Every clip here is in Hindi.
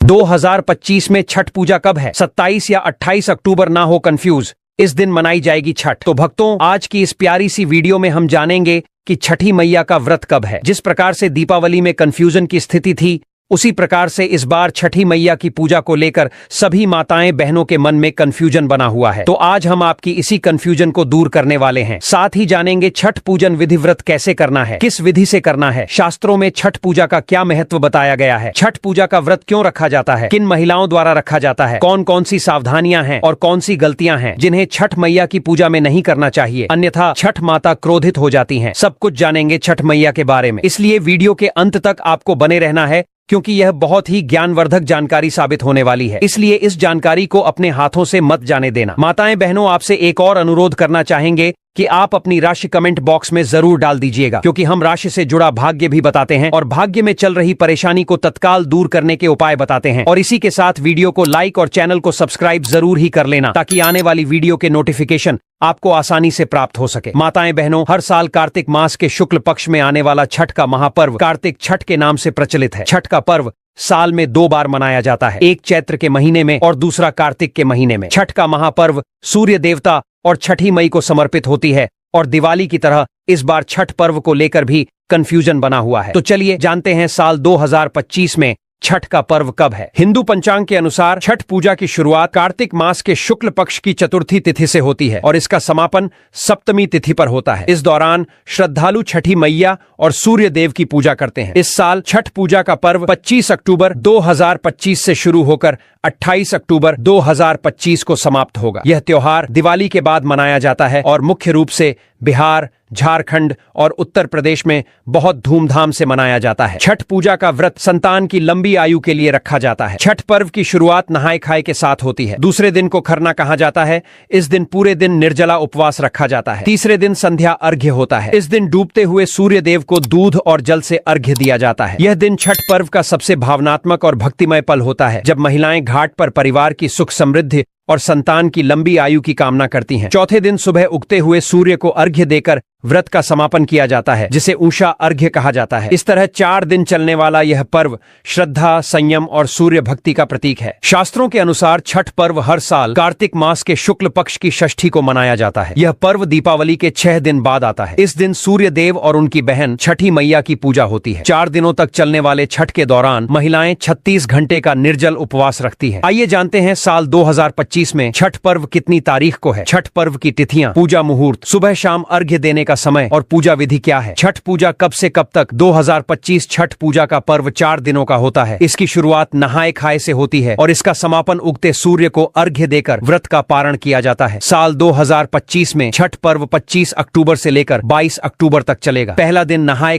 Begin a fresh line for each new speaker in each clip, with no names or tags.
2025 में छठ पूजा कब है? 27 या 28 अक्टूबर ना हो कंफ्यूज, इस दिन मनाई जाएगी छठ। तो भक्तों, आज की इस प्यारी सी वीडियो में हम जानेंगे कि छठी मैया का व्रत कब है। जिस प्रकार से दीपावली में कंफ्यूजन की स्थिति थी, उसी प्रकार से इस बार छठी मैया की पूजा को लेकर सभी माताएं बहनों के मन में कंफ्यूजन बना हुआ है। तो आज हम आपकी इसी कंफ्यूजन को दूर करने वाले हैं। साथ ही जानेंगे छठ पूजन विधि व्रत कैसे करना है, किस विधि से करना है, शास्त्रों में छठ पूजा का क्या महत्व बताया गया है, छठ पूजा का व्रत क्यों रखा जाता है, किन महिलाओं द्वारा रखा जाता है, कौन कौन सी सावधानियां हैं और कौन सी गलतियां हैं जिन्हें छठ मैया की पूजा में नहीं करना चाहिए, अन्यथा छठ माता क्रोधित हो जाती हैं। सब कुछ जानेंगे छठ मैया के बारे में, इसलिए वीडियो के अंत तक आपको बने रहना है, क्योंकि यह बहुत ही ज्ञानवर्धक जानकारी साबित होने वाली है। इसलिए इस जानकारी को अपने हाथों से मत जाने देना। माताएं बहनों, आपसे एक और अनुरोध करना चाहेंगे कि आप अपनी राशि कमेंट बॉक्स में जरूर डाल दीजिएगा, क्योंकि हम राशि से जुड़ा भाग्य भी बताते हैं और भाग्य में चल रही परेशानी को तत्काल दूर करने के उपाय बताते हैं। और इसी के साथ वीडियो को लाइक और चैनल को सब्सक्राइब जरूर ही कर लेना, ताकि आने वाली वीडियो के नोटिफिकेशन आपको आसानी से प्राप्त हो सके। माताएं बहनों, हर साल कार्तिक मास के शुक्ल पक्ष में आने वाला छठ का महापर्व कार्तिक छठ के नाम से प्रचलित है। छठ का पर्व साल में 2 बार मनाया जाता है, एक चैत्र के महीने में और दूसरा कार्तिक के महीने में। छठ का महापर्व सूर्य देवता और छठी मई को समर्पित होती है, और दिवाली की तरह इस बार छठ पर्व को लेकर भी कंफ्यूजन बना हुआ है। तो चलिए जानते हैं साल 2025 में छठ का पर्व कब है। हिंदू पंचांग के अनुसार छठ पूजा की शुरुआत कार्तिक मास के शुक्ल पक्ष की चतुर्थी तिथि से होती है और इसका समापन सप्तमी तिथि पर होता है। इस दौरान श्रद्धालु छठी मैया और सूर्य देव की पूजा करते हैं। इस साल छठ पूजा का पर्व 25 अक्टूबर 2025 से शुरू होकर 28 अक्टूबर 2025 को समाप्त होगा। यह त्योहार दिवाली के बाद मनाया जाता है और मुख्य रूप से बिहार, झारखंड और उत्तर प्रदेश में बहुत धूमधाम से मनाया जाता है। छठ पूजा का व्रत संतान की लंबी आयु के लिए रखा जाता है। छठ पर्व की शुरुआत नहाय खाए के साथ होती है। दूसरे दिन को खरना कहा जाता है। इस दिन पूरे दिन निर्जला उपवास रखा जाता है। तीसरे दिन संध्या अर्घ्य होता है। इस दिन डूबते हुए सूर्य देव को दूध और जल से अर्घ्य दिया जाता है। यह दिन छठ पर्व का सबसे भावनात्मक और भक्तिमय पल होता है, जब महिलाएं घाट पर परिवार की सुख समृद्धि और संतान की लंबी आयु की कामना करती हैं। चौथे दिन सुबह उगते हुए सूर्य को अर्घ्य देकर व्रत का समापन किया जाता है, जिसे उषा अर्घ्य कहा जाता है। इस तरह 4 दिन चलने वाला यह पर्व श्रद्धा, संयम और सूर्य भक्ति का प्रतीक है। शास्त्रों के अनुसार छठ पर्व हर साल कार्तिक मास के शुक्ल पक्ष की षष्ठी को मनाया जाता है। यह पर्व दीपावली के 6 दिन बाद आता है। इस दिन सूर्य देव और उनकी बहन छठी मैया की पूजा होती है। 4 दिनों तक चलने वाले छठ के दौरान महिलाएं 36 घंटे का निर्जल उपवास रखती हैं। आइए जानते हैं साल 2025 में छठ पर्व कितनी तारीख को है। छठ पर्व की तिथियां, पूजा मुहूर्त, सुबह शाम अर्घ्य देने का समय और पूजा विधि क्या है। छठ पूजा कब से कब तक। 2025 छठ पूजा का पर्व 4 दिनों का होता है। इसकी शुरुआत नहाय खाए से होती है और इसका समापन उगते सूर्य को अर्घ्य देकर व्रत का पारण किया जाता है। साल 2025 में छठ पर्व 25 अक्टूबर से लेकर 22 अक्टूबर तक चलेगा। पहला दिन नहाय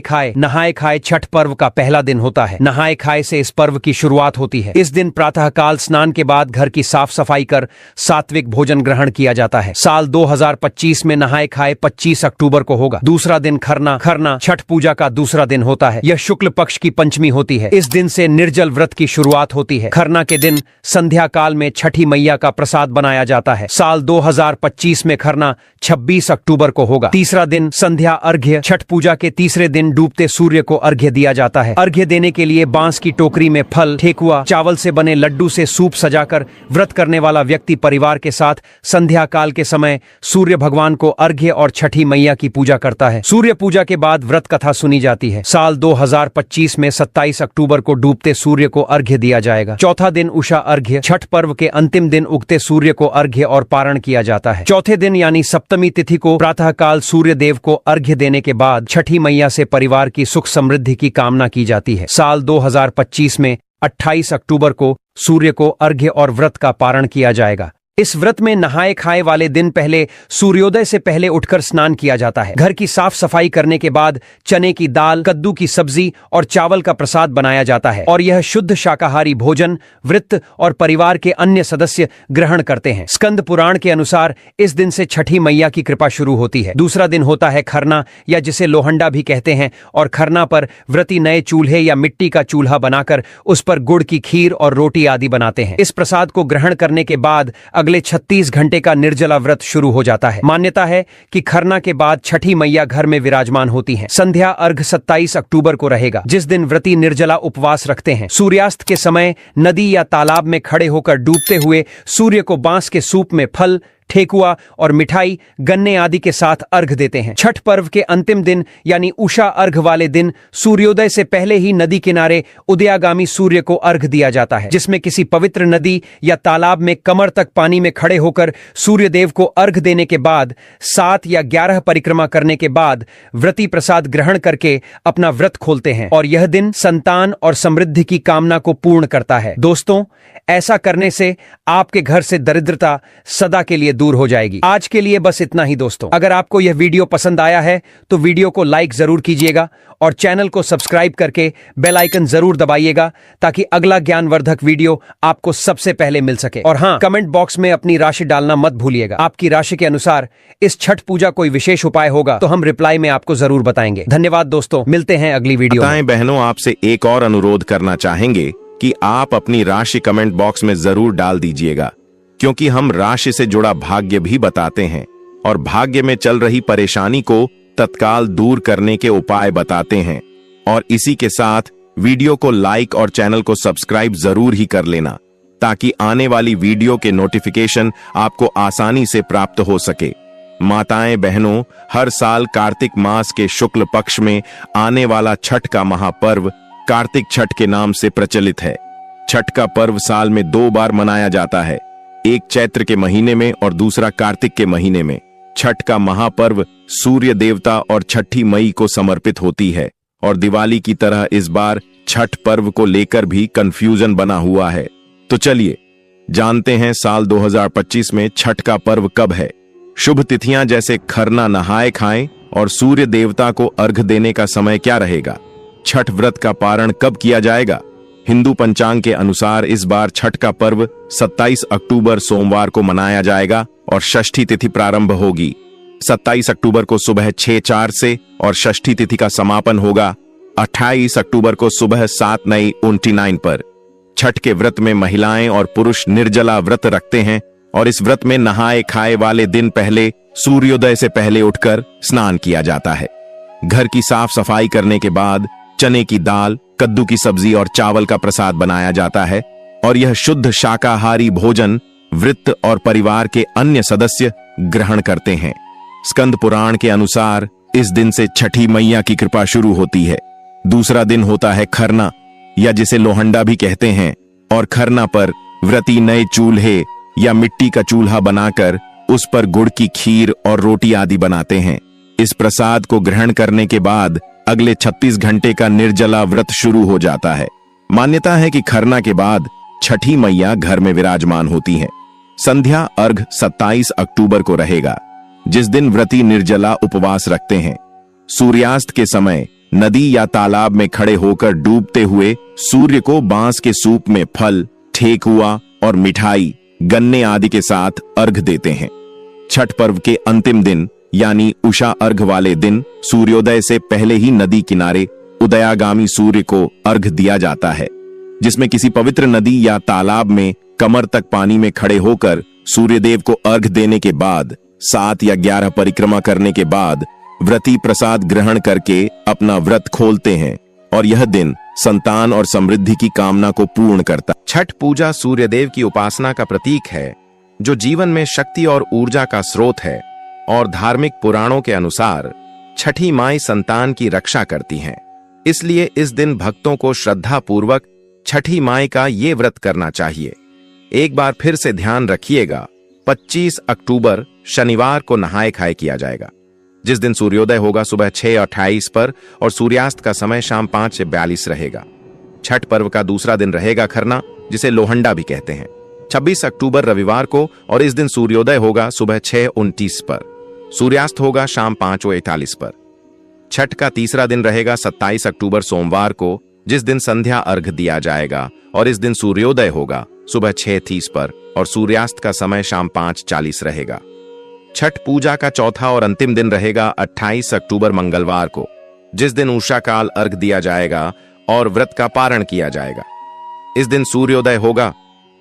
खाए छठ पर्व का पहला दिन होता है। नहाय खाए से इस पर्व की शुरुआत होती है। इस दिन प्रातःकाल स्नान के बाद घर की साफ सफाई कर सात्विक भोजन ग्रहण किया जाता है। साल 2025 में नहाय खाए 25 अक्टूबर को होगा। दूसरा दिन खरना छठ पूजा का दूसरा दिन होता है। यह शुक्ल पक्ष की पंचमी होती है। इस दिन से निर्जल व्रत की शुरुआत होती है। खरना के दिन संध्या काल में छठी मैया का प्रसाद बनाया जाता है। साल 2025 में खरना 26 अक्टूबर को होगा। तीसरा दिन संध्या अर्घ्य। छठ पूजा के तीसरे दिन डूबते सूर्य को अर्घ्य दिया जाता है। अर्घ्य देने के लिए बांस की टोकरी में फल, ठेकुआ, चावल से बने लड्डू से सूप सजाकर व्रत करने वाला व्यक्ति परिवार के साथ संध्या काल के समय सूर्य भगवान को अर्घ्य और छठी मैया की पूजा करता है। सूर्य पूजा के बाद व्रत कथा सुनी जाती है। साल 2025 में 27 अक्टूबर को डूबते सूर्य को अर्घ्य दिया जाएगा। चौथा दिन उषा अर्घ्य। छठ पर्व के अंतिम दिन उगते सूर्य को अर्घ्य और पारण किया जाता है। चौथे दिन यानी सप्तमी तिथि को प्रातःकाल सूर्य देव को अर्घ्य देने के बाद छठी मैया से परिवार की सुख समृद्धि की कामना की जाती है। साल 2025 में 28 अक्टूबर को सूर्य को अर्घ्य और व्रत का पारण किया जाएगा। इस व्रत में नहाए खाए वाले दिन पहले सूर्योदय से पहले उठकर स्नान किया जाता है। घर की साफ सफाई करने के बाद चने की दाल, कद्दू की सब्जी और चावल का प्रसाद बनाया जाता है और यह शुद्ध शाकाहारी भोजन वृत्त और परिवार के अन्य सदस्य ग्रहण करते हैं। स्कंद पुराण के अनुसार इस दिन से छठी मैया की कृपा शुरू होती है। दूसरा दिन होता है खरना, या जिसे लोहंडा भी कहते हैं, और खरना पर व्रती नए चूल्हे या मिट्टी का चूल्हा बनाकर उस पर गुड़ की खीर और रोटी आदि बनाते हैं। इस प्रसाद को ग्रहण करने के बाद अगले 36 घंटे का निर्जला व्रत शुरू हो जाता है। मान्यता है कि खरना के बाद छठी मैया घर में विराजमान होती हैं। संध्या अर्घ 27 अक्टूबर को रहेगा, जिस दिन व्रती निर्जला उपवास रखते हैं। सूर्यास्त के समय नदी या तालाब में खड़े होकर डूबते हुए सूर्य को बांस के सूप में फल, ठेकुआ और मिठाई, गन्ने आदि के साथ अर्घ देते हैं। छठ पर्व के अंतिम दिन यानी उषा अर्घ वाले दिन सूर्योदय से पहले ही नदी किनारे उदयागामी सूर्य को अर्घ दिया जाता है, जिसमें किसी पवित्र नदी या तालाब में कमर तक पानी में खड़े होकर सूर्यदेव को अर्घ देने के बाद 7 या 11 परिक्रमा करने के बाद व्रती प्रसाद ग्रहण करके अपना व्रत खोलते हैं और यह दिन संतान और समृद्धि की कामना को पूर्ण करता है। दोस्तों, ऐसा करने से आपके घर से दरिद्रता सदा के लिए दूर हो जाएगी। आज के लिए बस इतना ही दोस्तों। अगर आपको यह वीडियो पसंद आया है तो वीडियो को लाइक जरूर कीजिएगा और चैनल को सब्सक्राइब करके बेल आइकन जरूर दबाइएगा ताकि अगला ज्ञानवर्धक वीडियो आपको सबसे पहले मिल सके। और हाँ, कमेंट बॉक्स में अपनी राशि डालना मत भूलिएगा। आपकी राशि के अनुसार इस छठ पूजा कोई विशेष उपाय होगा तो हम रिप्लाई में आपको जरूर बताएंगे। धन्यवाद दोस्तों, मिलते हैं अगली वीडियो में।
बहनों, आपसे एक और अनुरोध करना चाहेंगे कि आप अपनी राशि कमेंट बॉक्स में जरूर डाल दीजिएगा, क्योंकि हम राशि से जुड़ा भाग्य भी बताते हैं और भाग्य में चल रही परेशानी को तत्काल दूर करने के उपाय बताते हैं। और इसी के साथ वीडियो को लाइक और चैनल को सब्सक्राइब जरूर ही कर लेना, ताकि आने वाली वीडियो के नोटिफिकेशन आपको आसानी से प्राप्त हो सके। माताएं बहनों, हर साल कार्तिक मास के शुक्ल पक्ष में आने वाला छठ का महापर्व कार्तिक छठ के नाम से प्रचलित है। छठ का पर्व साल में 2 बार मनाया जाता है, एक चैत्र के महीने में और दूसरा कार्तिक के महीने में। छठ का महापर्व सूर्य देवता और छठी मई को समर्पित होती है और दिवाली की तरह इस बार छठ पर्व को लेकर भी कंफ्यूजन बना हुआ है। तो चलिए जानते हैं साल 2025 में छठ का पर्व कब है। शुभ तिथियां जैसे खरना, नहाए खाएं और सूर्य देवता को अर्घ देने का समय क्या रहेगा। छठ व्रत का पारण कब किया जाएगा। हिंदू पंचांग के अनुसार इस बार छठ का पर्व 27 अक्टूबर सोमवार को मनाया जाएगा और षष्ठी तिथि प्रारंभ होगी 27 अक्टूबर को सुबह 6:04 से और षष्ठी तिथि का समापन होगा 28 अक्टूबर को सुबह 7:29 पर। छठ के व्रत में महिलाएं और पुरुष निर्जला व्रत रखते हैं और इस व्रत में नहाए खाए वाले दिन पहले सूर्योदय से पहले उठकर स्नान किया जाता है। घर की साफ सफाई करने के बाद चने की दाल, कद्दू की सब्जी और चावल का प्रसाद बनाया जाता है और यह शुद्ध शाकाहारी भोजन वृत्त और परिवार के अन्य सदस्य ग्रहण करते हैं। स्कंद पुराण के अनुसार इस दिन से छठी मैया की कृपा शुरू होती है। दूसरा दिन होता है खरना, या जिसे लोहंडा भी कहते हैं, और खरना पर व्रती नए चूल्हे या मिट्टी का चूल्हा बनाकर उस पर गुड़ की खीर और रोटी आदि बनाते हैं। इस प्रसाद को ग्रहण करने के बाद अगले 36 घंटे का निर्जला व्रत शुरू हो जाता है। मान्यता है कि खरना के बाद छठी मैया घर में विराजमान होती हैं। संध्या अर्घ 27 अक्टूबर को रहेगा, जिस दिन व्रती निर्जला उपवास रखते हैं। सूर्यास्त के समय नदी या तालाब में खड़े होकर डूबते हुए सूर्य को बांस के सूप में फल, ठेकुआ और मिठाई, गन्ने आदि के साथ अर्घ देते हैं। छठ पर्व के अंतिम दिन यानी उषा अर्घ वाले दिन सूर्योदय से पहले ही नदी किनारे उदयागामी सूर्य को अर्घ दिया जाता है, जिसमें किसी पवित्र नदी या तालाब में कमर तक पानी में खड़े होकर सूर्यदेव को अर्घ देने के बाद 7 या 11 परिक्रमा करने के बाद व्रती प्रसाद ग्रहण करके अपना व्रत खोलते हैं और यह दिन संतान और समृद्धि की कामना को पूर्ण करता। छठ पूजा सूर्यदेव की उपासना का प्रतीक है, जो जीवन में शक्ति और ऊर्जा का स्रोत है और धार्मिक पुराणों के अनुसार छठी माई संतान की रक्षा करती हैं। इसलिए इस दिन भक्तों को श्रद्धा पूर्वक छठी माई का ये व्रत करना चाहिए। एक बार फिर से ध्यान रखिएगा, 25 अक्टूबर शनिवार को नहाए खाए किया जाएगा, जिस दिन सूर्योदय होगा सुबह 6:28 पर और सूर्यास्त का समय शाम 5:42 रहेगा। छठ पर्व का दूसरा दिन रहेगा खरना, जिसे लोहंडा भी कहते हैं, 26 अक्टूबर रविवार को, और इस दिन सूर्योदय होगा सुबह 6:29 पर, सूर्यास्त होगा शाम 5:41 पर। छठ का तीसरा दिन रहेगा 27 अक्टूबर सोमवार को, जिस दिन संध्या अर्घ दिया जाएगा और इस दिन सूर्योदय होगा सुबह 6:30 पर और सूर्यास्त का समय शाम 5:40 रहेगा। छठ पूजा का चौथा और अंतिम दिन रहेगा 28 अक्टूबर मंगलवार को, जिस दिन उषा काल अर्घ दिया जाएगा और व्रत का पारण किया जाएगा। इस दिन सूर्योदय होगा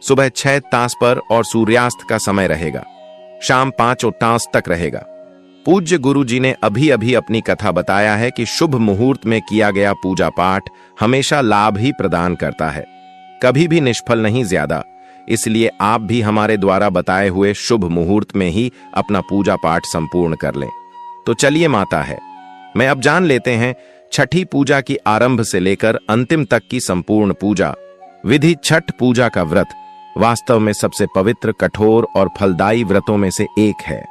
सुबह 6 तास पर और सूर्यास्त का समय रहेगा। शाम 5 तास तक रहेगा। पूज्य गुरु जी ने अभी अभी अपनी कथा बताया है कि शुभ मुहूर्त में किया गया पूजा पाठ हमेशा लाभ ही प्रदान करता है, कभी भी निष्फल नहीं ज्यादा। इसलिए आप भी हमारे द्वारा बताए हुए शुभ मुहूर्त में ही अपना पूजा पाठ संपूर्ण कर लें। तो चलिए माता है मैं अब जान लेते हैं छठी पूजा की आरंभ से लेकर अंतिम तक की संपूर्ण पूजा विधि। छठ पूजा का व्रत वास्तव में सबसे पवित्र, कठोर और फलदायी व्रतों में से एक है।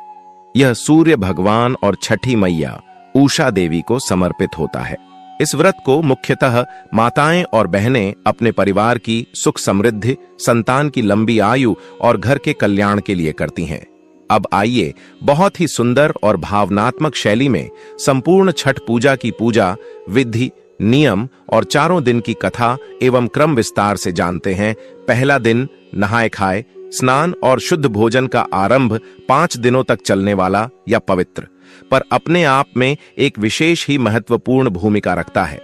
यह सूर्य भगवान और छठी मैया उषा देवी को समर्पित होता है। इस व्रत को मुख्यतः माताएं और बहनें अपने परिवार की सुख समृद्धि, संतान की लंबी आयु और घर के कल्याण के लिए करती हैं। अब आइए बहुत ही सुंदर और भावनात्मक शैली में संपूर्ण छठ पूजा की पूजा विधि, नियम और चारों दिन की कथा एवं क्रम विस्तार से जानते हैं। पहला दिन नहाए खाए, स्नान और शुद्ध भोजन का आरंभ 5 दिनों तक चलने वाला या पवित्र, पर अपने आप में एक विशेष ही महत्वपूर्ण भूमिका रखता है।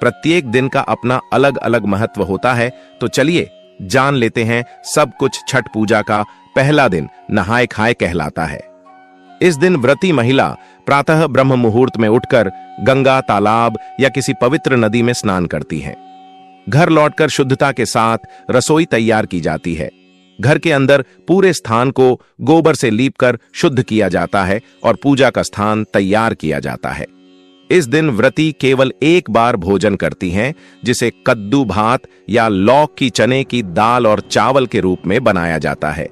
प्रत्येक दिन का अपना अलग अलग महत्व होता है। तो चलिए जान लेते हैं सब कुछ। छठ पूजा का पहला दिन नहाए खाए कहलाता है। इस दिन व्रती महिला प्रातः ब्रह्म मुहूर्त में उठकर गंगा, तालाब या किसी पवित्र नदी में स्नान करती है। घर लौटकर शुद्धता के साथ रसोई तैयार की जाती है। घर के अंदर पूरे स्थान को गोबर से लीपकर शुद्ध किया जाता है और पूजा का स्थान तैयार किया जाता है। इस दिन व्रती केवल एक बार भोजन करती हैं, जिसे कद्दू भात या लौक की चने की दाल और चावल के रूप में बनाया जाता है।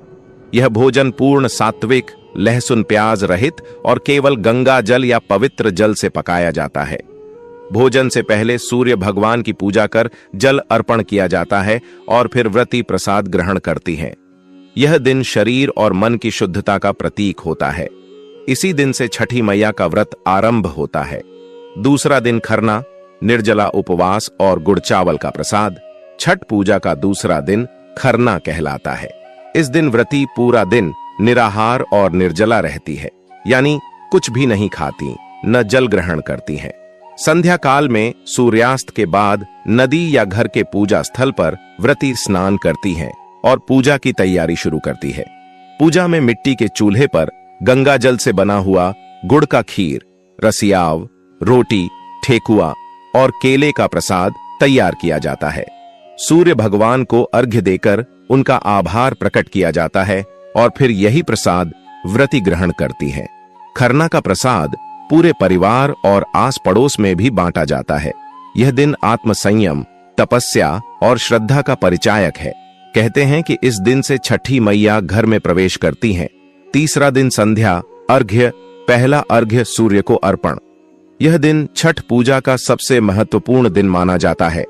यह भोजन पूर्ण सात्विक, लहसुन प्याज रहित और केवल गंगा जल या पवित्र जल से पकाया जाता है। भोजन से पहले सूर्य भगवान की पूजा कर जल अर्पण किया जाता है और फिर व्रती प्रसाद ग्रहण करती हैं। यह दिन शरीर और मन की शुद्धता का प्रतीक होता है। इसी दिन से छठी मैया का व्रत आरंभ होता है। दूसरा दिन खरना, निर्जला उपवास और गुड़ चावल का प्रसाद। छठ पूजा का दूसरा दिन खरना कहलाता है। इस दिन व्रती पूरा दिन निराहार और निर्जला रहती है, यानी कुछ भी नहीं खाती, न जल ग्रहण करती हैं। संध्या काल में सूर्यास्त के बाद नदी या घर के पूजा स्थल पर व्रती स्नान करती हैं और पूजा की तैयारी शुरू करती है। पूजा में मिट्टी के चूल्हे पर गंगा जल से बना हुआ गुड़ का खीर, रसियाव, रोटी, ठेकुआ और केले का प्रसाद तैयार किया जाता है। सूर्य भगवान को अर्घ्य देकर उनका आभार प्रकट किया जाता है और फिर यही प्रसाद व्रती ग्रहण करती हैं। खरना का प्रसाद पूरे परिवार और आस पड़ोस में भी बांटा जाता है। यह दिन आत्मसंयम, तपस्या और श्रद्धा का परिचायक है। कहते हैं कि इस दिन से छठी मैया घर में प्रवेश करती हैं। तीसरा दिन संध्या अर्घ्य, पहला अर्घ्य सूर्य को अर्पण। यह दिन छठ पूजा का सबसे महत्वपूर्ण दिन माना जाता है।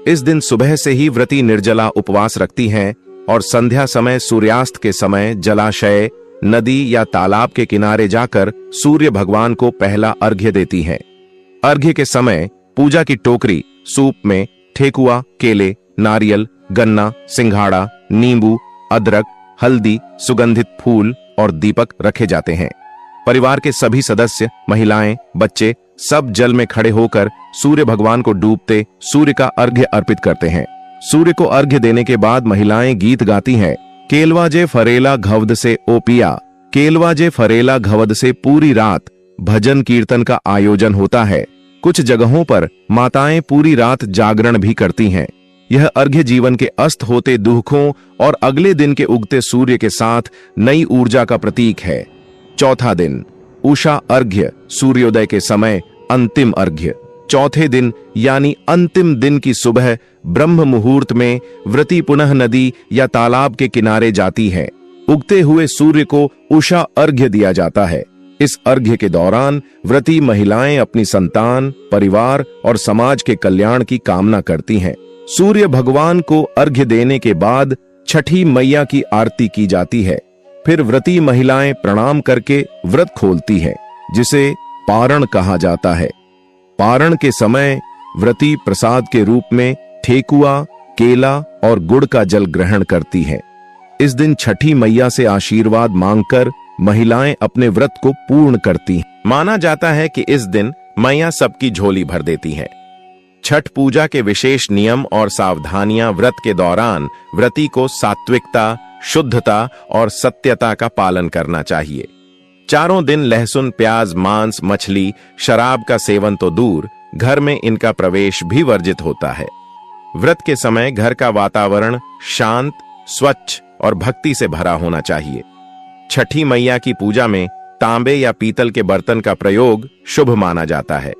इस दिन सुबह से ही व्रती निर्जला उपवास रखती हैं और संध्या समय सूर्यास्त के समय जलाशय, नदी या तालाब के किनारे जाकर सूर्य भगवान को पहला अर्घ्य देती हैं। अर्घ्य के समय पूजा की टोकरी, सूप में ठेकुआ, केले, नारियल, गन्ना, सिंघाड़ा, नींबू, अदरक, हल्दी, सुगंधित फूल और दीपक रखे जाते हैं। परिवार के सभी सदस्य, महिलाएं, बच्चे सब जल में खड़े होकर सूर्य भगवान को डूबते सूर्य का अर्घ्य अर्पित करते हैं। सूर्य को अर्घ्य देने के बाद महिलाएं गीत गाती हैं। केलवाजे फरेला घवद से ओ पिया, केलवाजे फरेला घवद से पूरी रात भजन कीर्तन का आयोजन होता है। कुछ जगहों पर माताएं पूरी रात जागरण भी करती हैं। यह अर्घ्य जीवन के अस्त होते दुखों और अगले दिन के उगते सूर्य के साथ नई ऊर्जा का प्रतीक है। चौथा दिन उषा अर्घ्य, सूर्योदय के समय अंतिम अर्घ्य। चौथे दिन यानी अंतिम दिन की सुबह ब्रह्म मुहूर्त में व्रती पुनः नदी या तालाब के किनारे जाती है। उगते हुए सूर्य को उषा अर्घ्य दिया जाता है। इस अर्घ्य के दौरान व्रती महिलाएं अपनी संतान, परिवार और समाज के कल्याण की कामना करती हैं। सूर्य भगवान को अर्घ्य देने के बाद छठी मैया की आरती की जाती है। फिर व्रती महिलाएं प्रणाम करके व्रत खोलती है, जिसे पारण कहा जाता है। पारण के समय व्रती प्रसाद के रूप में ठेकुआ, केला और गुड़ का जल ग्रहण करती हैं। इस दिन छठी मैया से आशीर्वाद मांगकर महिलाएं अपने व्रत को पूर्ण करती हैं। माना जाता है कि इस दिन मैया सबकी झोली भर देती हैं। छठ पूजा के विशेष नियम और सावधानियां। व्रत के दौरान व्रती को सात्विकता, शुद्धता और सत्यता का पालन करना चाहिए। चारों दिन लहसुन, प्याज, मांस, मछली, शराब का सेवन तो दूर, घर में इनका प्रवेश भी वर्जित होता है। व्रत के समय घर का वातावरण शांत, स्वच्छ और भक्ति से भरा होना चाहिए। छठी मैया की पूजा में तांबे या पीतल के बर्तन का प्रयोग शुभ माना जाता है।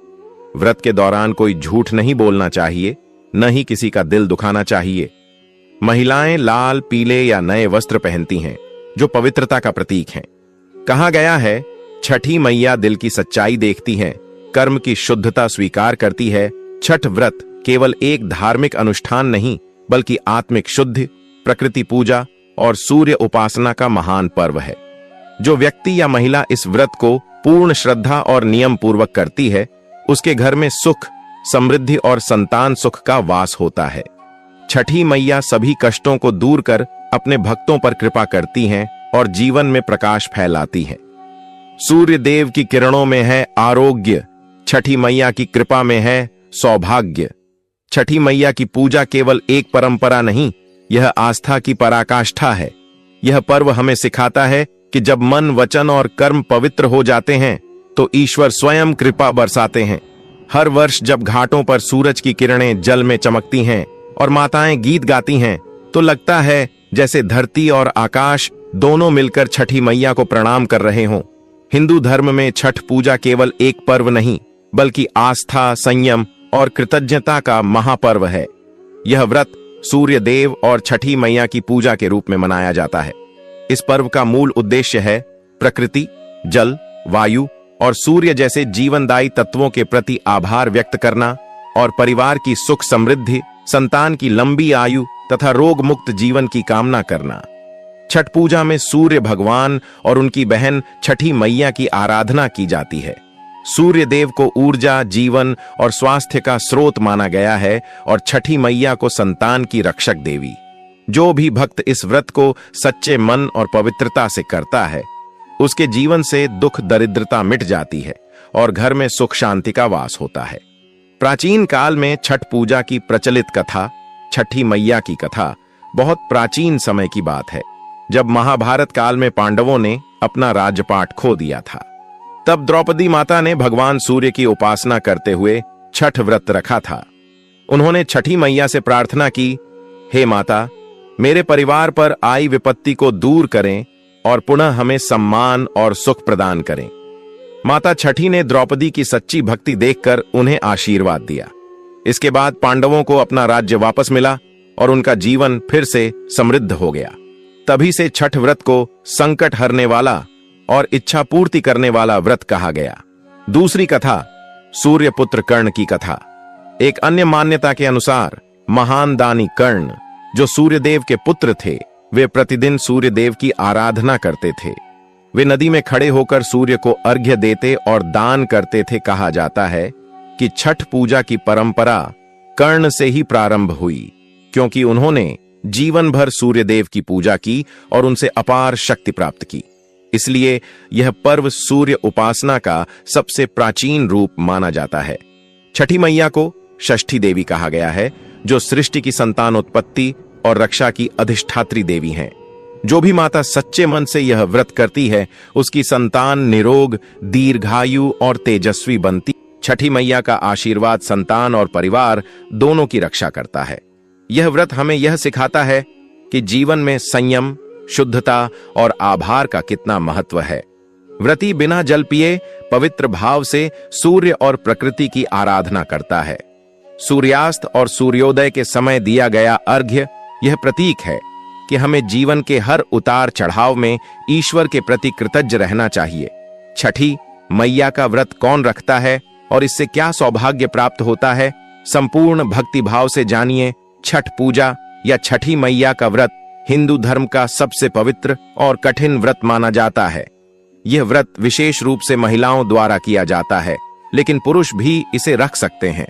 व्रत के दौरान कोई झूठ नहीं बोलना चाहिए, न ही किसी का दिल दुखाना चाहिए। महिलाएं लाल, पीले या नए वस्त्र पहनती हैं, जो पवित्रता का प्रतीक हैं। कहा गया है, छठी मैया दिल की सच्चाई देखती हैं, कर्म की शुद्धता स्वीकार करती है। छठ व्रत केवल एक धार्मिक अनुष्ठान नहीं, बल्कि आत्मिक शुद्धि, प्रकृति पूजा और सूर्य उपासना का महान पर्व है। जो व्यक्ति या महिला इस व्रत को पूर्ण श्रद्धा और नियम पूर्वक करती है, उसके घर में सुख, समृद्धि और संतान सुख का वास होता है। छठी मैया सभी कष्टों को दूर कर अपने भक्तों पर कृपा करती हैं और जीवन में प्रकाश फैलाती हैं। सूर्य देव की किरणों में है आरोग्य, छठी मैया की कृपा में है सौभाग्य। छठी मैया की पूजा केवल एक परंपरा नहीं, यह आस्था की पराकाष्ठा है। यह पर्व हमें सिखाता है कि जब मन, वचन और कर्म पवित्र हो जाते हैं, तो ईश्वर स्वयं कृपा बरसाते हैं। हर वर्ष जब घाटों पर सूरज की किरणें जल में चमकती हैं और माताएं गीत गाती हैं, तो लगता है जैसे धरती और आकाश दोनों मिलकर छठी मैया को प्रणाम कर रहे हों। हिंदू धर्म में छठ पूजा केवल एक पर्व नहीं, बल्कि आस्था, संयम और कृतज्ञता का महापर्व है। यह व्रत सूर्य देव और छठी मैया की पूजा के रूप में मनाया जाता है। इस पर्व का मूल उद्देश्य है प्रकृति, जल, वायु और सूर्य जैसे जीवनदायी तत्वों के प्रति आभार व्यक्त करना और परिवार की सुख समृद्धि, संतान की लंबी आयु तथा रोग मुक्त जीवन की कामना करना। छठ पूजा में सूर्य भगवान और उनकी बहन छठी मैया की आराधना की जाती है। सूर्य देव को ऊर्जा, जीवन और स्वास्थ्य का स्रोत माना गया है और छठी मैया को संतान की रक्षक देवी। जो भी भक्त इस व्रत को सच्चे मन और पवित्रता से करता है, उसके जीवन से दुख, दरिद्रता मिट जाती है और घर में सुख शांति का वास होता है। प्राचीन काल में छठ पूजा की प्रचलित कथा, छठी मैया की कथा, बहुत प्राचीन समय की बात है, जब महाभारत काल में पांडवों ने अपना राज्यपाट खो दिया था। तब द्रौपदी माता ने भगवान सूर्य की उपासना करते हुए छठ व्रत रखा था। उन्होंने छठी मैया से प्रार्थना की, हे माता, मेरे परिवार पर आई विपत्ति को दूर करें और पुनः हमें सम्मान और सुख प्रदान करें। माता छठी ने द्रौपदी की सच्ची भक्ति देखकर उन्हें आशीर्वाद दिया। इसके बाद पांडवों को अपना राज्य वापस मिला और उनका जीवन फिर से समृद्ध हो गया। तभी से छठ व्रत को संकट हरने वाला और इच्छा पूर्ति करने वाला व्रत कहा गया। दूसरी कथा, सूर्यपुत्र कर्ण की कथा। एक अन्य मान्यता के अनुसार महान दानी कर्ण, जो सूर्यदेव के पुत्र थे, वे प्रतिदिन सूर्यदेव की आराधना करते थे। वे नदी में खड़े होकर सूर्य को अर्घ्य देते और दान करते थे। कहा जाता है कि छठ पूजा की परंपरा कर्ण से ही प्रारंभ हुई, क्योंकि उन्होंने जीवन भर सूर्यदेव की पूजा की और उनसे अपार शक्ति प्राप्त की। इसलिए यह पर्व सूर्य उपासना का सबसे प्राचीन रूप माना जाता है। छठी मैया को षष्ठी देवी कहा गया है, जो सृष्टि की संतानोत्पत्ति और रक्षा की अधिष्ठात्री देवी हैं। जो भी माता सच्चे मन से यह व्रत करती है, उसकी संतान निरोग, दीर्घायु और तेजस्वी बनती। छठी मैया का आशीर्वाद संतान और परिवार दोनों की रक्षा करता है। यह व्रत हमें यह सिखाता है कि जीवन में संयम, शुद्धता और आभार का कितना महत्व है। व्रती बिना जल पिए पवित्र भाव से सूर्य और प्रकृति की आराधना करता है। सूर्यास्त और सूर्योदय के समय दिया गया अर्घ्य यह प्रतीक है कि हमें जीवन के हर उतार चढ़ाव में ईश्वर के प्रति कृतज्ञ रहना चाहिए। छठी मैया का व्रत कौन रखता है और इससे क्या सौभाग्य प्राप्त होता है, संपूर्ण भक्ति भाव से जानिए। छठ पूजा या छठी मैया का व्रत हिंदू धर्म का सबसे पवित्र और कठिन व्रत माना जाता है। यह व्रत विशेष रूप से महिलाओं द्वारा किया जाता है, लेकिन पुरुष भी इसे रख सकते हैं।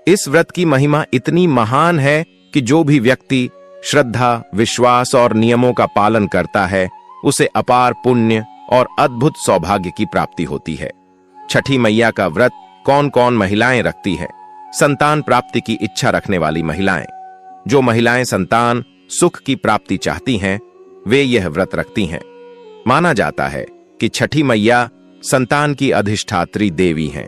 इस व्रत की महिमा इतनी महान है कि जो भी व्यक्ति श्रद्धा, विश्वास और नियमों का पालन करता है, उसे अपार पुण्य और अद्भुत सौभाग्य की प्राप्ति होती है। छठी मैया का व्रत कौन कौन महिलाएं रखती है? संतान प्राप्ति की इच्छा रखने वाली महिलाएं। जो महिलाएं संतान सुख की प्राप्ति चाहती हैं, वे यह व्रत रखती हैं। माना जाता है कि छठी मैया संतान की अधिष्ठात्री देवी हैं।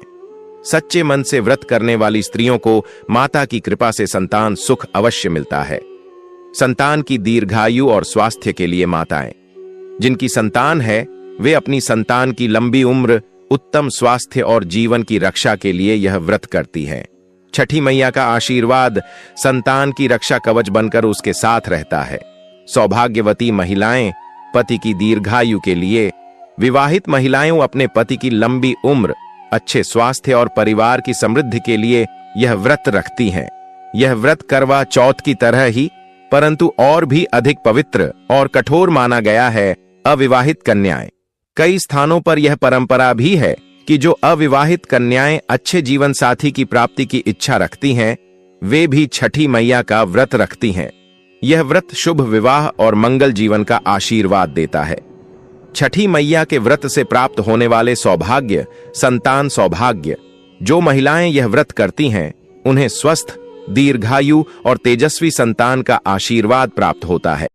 सच्चे मन से व्रत करने वाली स्त्रियों को माता की कृपा से संतान सुख अवश्य मिलता है। संतान की दीर्घायु और स्वास्थ्य के लिए माताएं जिनकी संतान है, वे अपनी संतान की लंबी उम्र, उत्तम स्वास्थ्य और जीवन की रक्षा के लिए यह व्रत करती हैं। छठी मैया का आशीर्वाद संतान की रक्षा कवच बनकर उसके साथ रहता है। सौभाग्यवती महिलाएं पति की दीर्घायु के लिए, विवाहित महिलाएं अपने पति की लंबी उम्र, अच्छे स्वास्थ्य और परिवार की समृद्धि के लिए यह व्रत रखती हैं। यह व्रत करवा चौथ की तरह ही, परंतु और भी अधिक पवित्र और कठोर माना गया है अविवाहित कन्याएं। कई स्थानों पर यह परंपरा भी है कि जो अविवाहित कन्याएं अच्छे जीवन साथी की प्राप्ति की इच्छा रखती हैं, वे भी छठी मैया का व्रत रखती हैं। यह व्रत शुभ विवाह और मंगल जीवन का आशीर्वाद देता है। छठी मैया के व्रत से प्राप्त होने वाले सौभाग्य, संतान सौभाग्य। जो महिलाएं यह व्रत करती हैं, उन्हें स्वस्थ, दीर्घायु और तेजस्वी संतान का आशीर्वाद प्राप्त होता है।